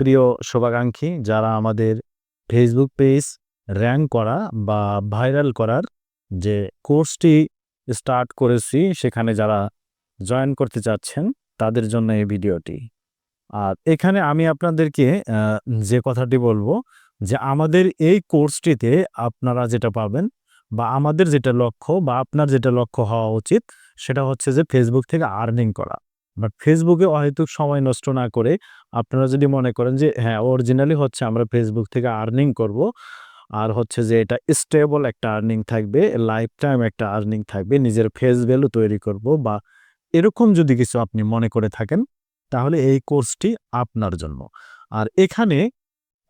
প্রিয় শুভাকাঙ্ক্ষী যারা আমাদের ফেসবুক পেজ র‍্যাংক করা বা ভাইরাল করার যে কোর্সটি স্টার্ট করেছি সেখানে যারা জয়েন করতে চাচ্ছেন তাদের জন্য এই ভিডিওটি। আর এখানে আমি আপনাদেরকে যে কথাটি বলবো যে আমাদের এই কোর্সটিতে আপনারা যেটা পাবেন বা আমাদের যেটা লক্ষ্য বা আপনার যেটা লক্ষ্য হওয়া উচিত সেটা হচ্ছে যে ফেসবুক থেকে আর্নিং করা। বাট ফেসবুকে অহেতুক সময় নষ্ট না করে আপনারা যদি মনে করেন যে হ্যাঁ, অরিজিনালি হচ্ছে আমরা ফেসবুক থেকে আর্নিং করব, আর হচ্ছে যে এটা স্টেবল একটা আর্নিং থাকবে, লাইফ টাইম একটা আর্নিং থাকবে, নিজের ফেস ভ্যালু তৈরি করব বা এরকম যদি কিছু আপনি মনে করে থাকেন তাহলে এই কোর্সটি আপনার জন্য। আর এখানে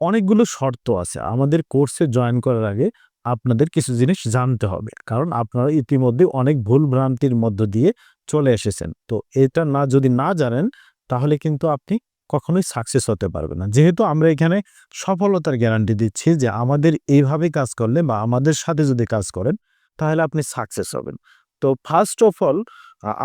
অনেকগুলো শর্ত আছে। আমাদের কোর্সে জয়েন করার আগে আপনাদের কিছু জিনিস জানতে হবে। কারণ আপনারা ইতিমধ্যে অনেক ভুল-ভ্রান্তির মধ্য দিয়ে চলে এসেছেন। তো এটা যদি না জানেন তাহলে কিন্তু আপনি কখনোই সাকসেস হতে পারবেন না। যেহেতু আমরা এখানে সফলতার গ্যারান্টি দিচ্ছি যে আমাদের এইভাবে কাজ করলে বা আমাদের সাথে যদি কাজ করেন তাহলে আপনি সাকসেস হবেন। তো ফার্স্ট অফ অল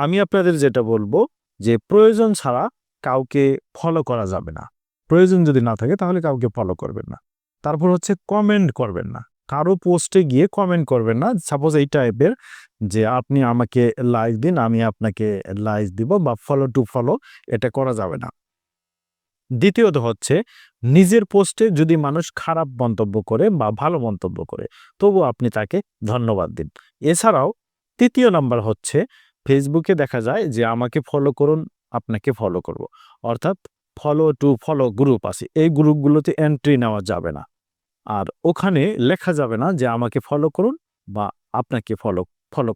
আমি আপনাদের যেটা বলবো যে প্রয়োজন ছাড়া কাউকে ফলো করা যাবে না। প্রয়োজন যদি না থাকে তাহলে কাউকে ফলো করবেন না। তারপর হচ্ছে কমেন্ট করবেন না। কারো পোস্টে গিয়ে কমেন্ট করবেন না। সাপোজ এই টাইপের যে আপনি আমাকে লাইক দিন, আমি আপনাকে লাইক দিব বা ফলো টু ফলো, এটা করা যাবে না। দ্বিতীয়ত হচ্ছে নিজের পোস্টে যদি মানুষ খারাপ মন্তব্য করে বা ভালো মন্তব্য করে তবুও আপনি তাকে ধন্যবাদ দিন। এছাড়াও তৃতীয় নাম্বার হচ্ছে ফেসবুকে দেখা যায় যে আমাকে ফলো করুন, আপনাকে ফলো করব। অর্থাৎ ফলো টু ফলো গ্রুপ আছে। এই গ্রুপগুলোতে এন্ট্রি নেওয়া যাবে না। আর ওখানে লেখা যাবে না যে আমাকে ফলো করুন বা আপনাকে ফলো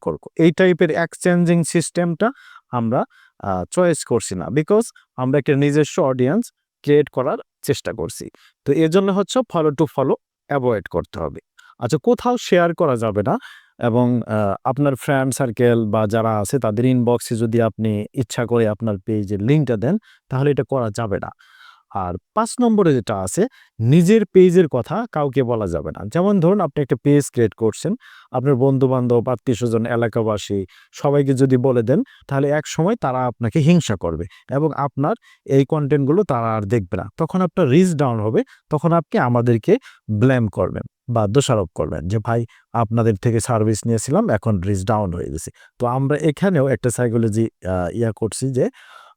করব। এই টাইপের এক্সচেঞ্জিং সিস্টেমটা আমরা চয়েস করছি না। বিকজ আমরা একটা নিজস্ব অডিয়েন্স ক্রিয়েট করার চেষ্টা করছি। তো এজন্য হচ্ছে ফলো টু ফলো এভয়েড করতে হবে। আচ্ছা, কোথাও শেয়ার করা যাবে না এবং আপনার ফ্রেন্ড সার্কেল বা যারা আছে তাদের ইনবক্সে যদি আপনি ইচ্ছা করে আপনার পেজের লিঙ্কটা দেন তাহলে এটা করা যাবে না। আর ৫ নম্বরে যেটা আছে, নিজের পেজের কথা কাউকে বলা যাবে না। যেমন ধরুন আপনি একটা পেজ ক্রিয়েট করছেন, আপনার বন্ধু-বান্ধব, আত্মীয়স্বজন, এলাকাবাসী সবাইকে যদি বলে দেন তাহলে একসময় তারা আপনাকে হিংসা করবে এবং আপনার এই কনটেন্টগুলো তারা আর দেখবে না। তখন আপনার রিচ ডাউন হবে, তখন আপনি আমাদেরকে ব্লেম করবেন বা দোষারোপ করবেন যে ভাই আপনাদের থেকে সার্ভিস নিয়েছিলাম, এখন রিচ ডাউন হয়ে গেছে। তো আমরা এখানেও একটা সাইকোলজি করছি যে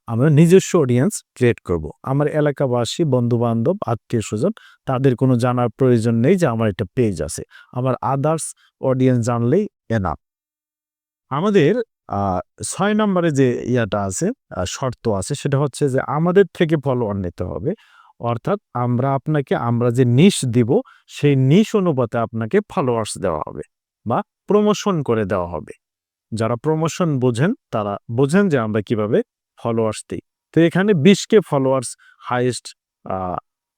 আমরা নিজস্ব অডিয়েন্স ক্রিয়েট করব। আমার এলাকাবাসী, বন্ধু-বান্ধব, আত্মীয়স্বজন তাদের কোনো জানার প্রয়োজন নেই যে আমার একটা পেজ আছে। আমার আদার্স অডিয়েন্স জানলেই এনাফ। আমাদের আ ৬ নম্বরে যে আছে, শর্ত আছে সেটা হচ্ছে যে আমাদের থেকে ফলোয়ার নিতে হবে। অর্থাৎ আমরা যে নিশ দিব সেই নিশ অনুপাতে আপনাকে ফলোয়ার্স দেওয়া হবে বা প্রমোশন করে দেওয়া হবে। যারা প্রমোশন বোঝেন তারা বোঝেন যে আমরা কিভাবে ফলোয়ার্স দেই। তো এখানে ২০K ফলোয়ার্স হাইয়েস্ট আ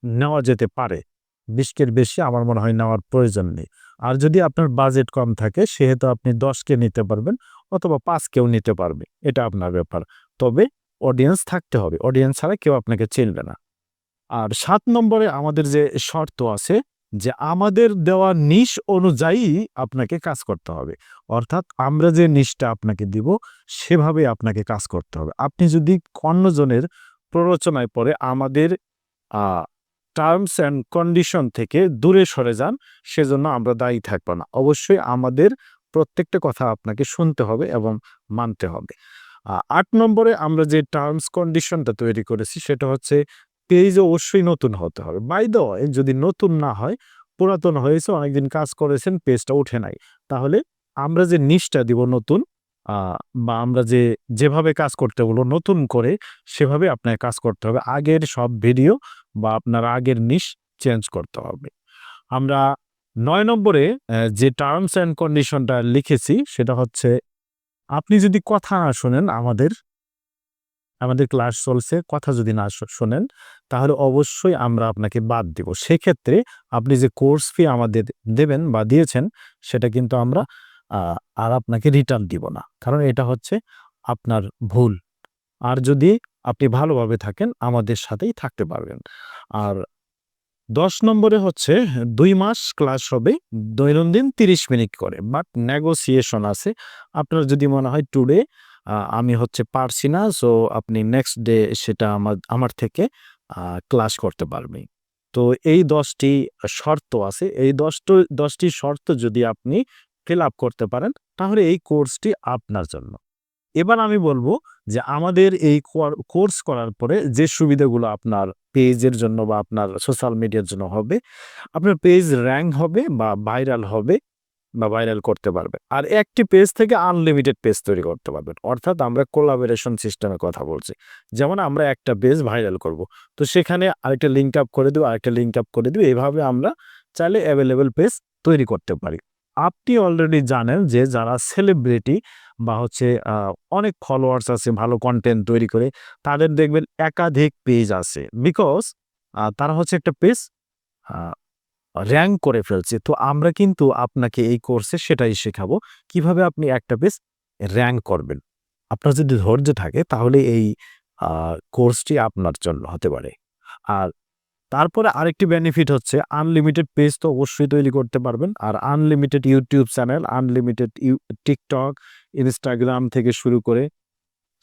নেওয়া যেতে পারে। ২০K-র বেশি আমার মনে হয় নেওয়ার প্রয়োজন নেই। আর যদি আপনার বাজেট কম থাকে সেহেতু আপনি ১০K নিতে পারবেন অথবা ৫K-ও নিতে পারবে। এটা আপনার ব্যাপার। তবে অডিয়েন্স থাকতে হবে। অডিয়েন্স ছাড়া কেউ আপনাকে চিনবে না। আর ৭ নম্বরে আমাদের যে শর্ত আছে যে আমাদের দেওয়া নিশ অনুযায়ী আপনাকে কাজ করতে হবে। অর্থাৎ আমরা যে নিশটা আপনাকে দিব সেভাবে আপনাকে কাজ করতে হবে। আপনি যদি অন্যজনের প্ররোচনায় পড়ে আমাদের আ টার্মস অ্যান্ড কন্ডিশন থেকে দূরে সরে যান, সেজন্য আমরা দায়ী থাকব না। অবশ্যই আমাদের প্রত্যেকটা কথা আপনাকে শুনতে হবে এবং মানতে হবে। ৮ নম্বরে আমরা যে টার্মস কন্ডিশনটা তৈরি করেছি সেটা হচ্ছে পেজ অবশ্যই নতুন হতে হবে। বাই দ্য ওয়ে, যদি নতুন না হয়, পুরাতন হয়েছে, অনেকদিন কাজ করেছেন, পেজটা উঠে নাই। তাহলে আমরা যে নিশটা দিব নতুন আ বা আমরা যেভাবে কাজ করতে বলব নতুন করে সেভাবে আপনাকে কাজ করতে হবে। আগের সব ভিডিও বা আপনার আগের নিশ চেঞ্জ করতে হবে। আমরা ৯ নম্বরে যে টার্মস অ্যান্ড কন্ডিশনটা লিখেছি সেটা হচ্ছে আপনি যদি কথা না শোনেন আমাদের ক্লাস চলছে, কথা যদি না শোনেন তাহলে অবশ্যই আমরা আপনাকে বাদ দিব। সেক্ষেত্রে আপনি যে কোর্স ফি আমাদের দেবেন বা দিয়েছেন সেটা কিন্তু আমরা আ আর আপনাকে রিটার্ন দিব না। কারণ এটা হচ্ছে আপনার ভুল। আর যদি আপনি ভালোভাবে থাকেন আমাদের সাথেই থাকতে পারবেন। আর ১০ নম্বরে হচ্ছে ২ মাস ক্লাস হবে দৈনন্দিন ৩০ মিনিট করে। বাট নেগোসিয়েশন আছে। আপনার যদি মনে হয় টুডে আমি পারছি না, সো আপনি নেক্সট ডে সেটা আমার থেকে ক্লাস করতে পারবে। তো এই ১০টি শর্ত আছে। এই ১০টি শর্ত যদি আপনি ফিল আপ করতে পারেন, তাহলে এই কোর্সটি আপনার জন্য। এবার আমি বলব যে আমাদের এই কোর্স করার পরে যে সুবিধাগুলো আপনার পেজের জন্য বা আপনার সোশ্যাল মিডিয়ার জন্য হবে, আপনার পেজ র‍্যাংক হবে বা ভাইরাল হবে বা ভাইরাল করতে পারবেন। আর একটি পেজ থেকে আনলিমিটেড পেজ তৈরি করতে পারবেন। অর্থাৎ আমরা কোলাবোরেশন সিস্টেমের কথা বলছি। যেমন আমরা একটা পেজ ভাইরাল করব। তো সেখানে আরেকটা লিঙ্ক আপ করে দিব, আরেকটা লিঙ্ক আপ করে দিব। এভাবে আমরা চাইলে এভেইলেবল পেজ তৈরি করতে পারি। আপনি অলরেডি জানেন যে যারা সেলিব্রিটি বা হচ্ছে অনেক ফলোয়ার্স আছে ভালো কনটেন্ট তৈরি করে, তাদের দেখবেন একাধিক পেজ আছে। বিকজ তারা হচ্ছে একটা পেজ আ র‍্যাংক করে ফেলছে। তো আমরা কিন্তু আপনাকে এই কোর্সে সেটাই শেখাবো। কিভাবে আপনি একটা পেজ র‍্যাংক করবেন। আপনার যদি ধৈর্য থাকে তাহলে এই আ কোর্সটি আপনার জন্য হতে পারে। আর তারপরে আরেকটি বেনিফিট হচ্ছে আনলিমিটেড পেজ তো অবশ্যই তৈরি করতে পারবেন। আর unlimited YouTube channel, unlimited TikTok, Instagram থেকে শুরু করে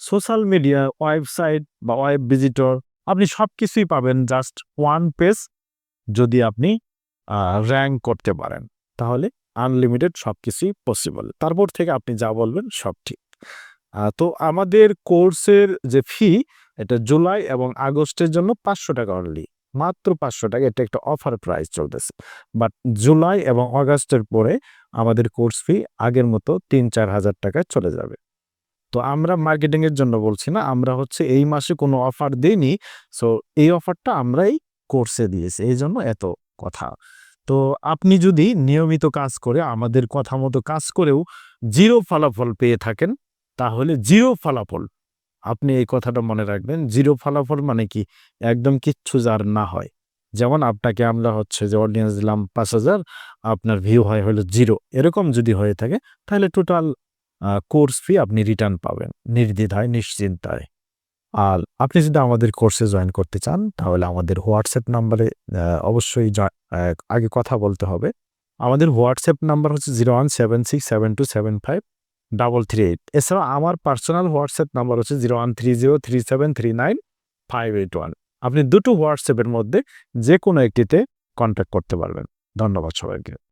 সোশ্যাল মিডিয়া, ওয়েবসাইট বা ওয়েব ভিজিটর আপনি সবকিছুই পাবেন জাস্ট ওয়ান পেজ যদি আপনি আ র‍্যাংক করতে পারেন। তাহলে আনলিমিটেড সবকিছুই পসিবল। তারপর থেকে আপনি যা বলবেন সব ঠিক। তো আমাদের কোর্সের যে ফি এটা জুলাই এবং আগস্টের জন্য ৳৫০০ অনলি। মাত্র ৳৫০০ এটা একটা অফার প্রাইস চলতেছে। বাট জুলাই এবং আগস্টের পরে আমাদের কোর্স ফি আগের মতো ৳৩-৪ হাজার টাকায় চলে যাবে। তো আমরা মার্কেটিং এর জন্য বলছি না। আমরা হচ্ছে এই মাসে কোনো অফার দেইনি। সো এই অফারটা আমরাই কোর্সে দিয়েছি। এইজন্য এত কথা। তো আপনি যদি নিয়মিত কাজ করে আমাদের কথা মতো কাজ করেও 0 ফলাফল পেয়ে থাকেন, তাহলে 0 ফলাফল। আপনি এই কথাটা মনে রাখবেন। 0 ফলাফল মানে কি? একদম কিচ্ছু যার না হয়। যেমন আপনাকে আমরা হচ্ছে যে অডিয়েন্স দিলাম ৫,০০০, আপনার ভিউ হলো 0 এরকম যদি হয়ে থাকে, তাহলে টোটাল কোর্স ফি আপনি রিটার্ন পাবেন নির্দ্বিধায়, নিশ্চিন্তায়। আর আপনি যদি আমাদের কোর্সে জয়েন করতে চান, তাহলে আমাদের হোয়াটসঅ্যাপ নাম্বারে অবশ্যই আগে কথা বলতে হবে। আমাদের হোয়াটসঅ্যাপ নাম্বার হচ্ছে 017672753338। এছাড়াও আমার পার্সোনাল হোয়াটসঅ্যাপ নাম্বার হচ্ছে 01303739 581। আপনি দুটো হোয়াটসঅ্যাপের মধ্যে যেকোনো একটিতে কনট্যাক্ট করতে পারবেন। ধন্যবাদ সবাইকে।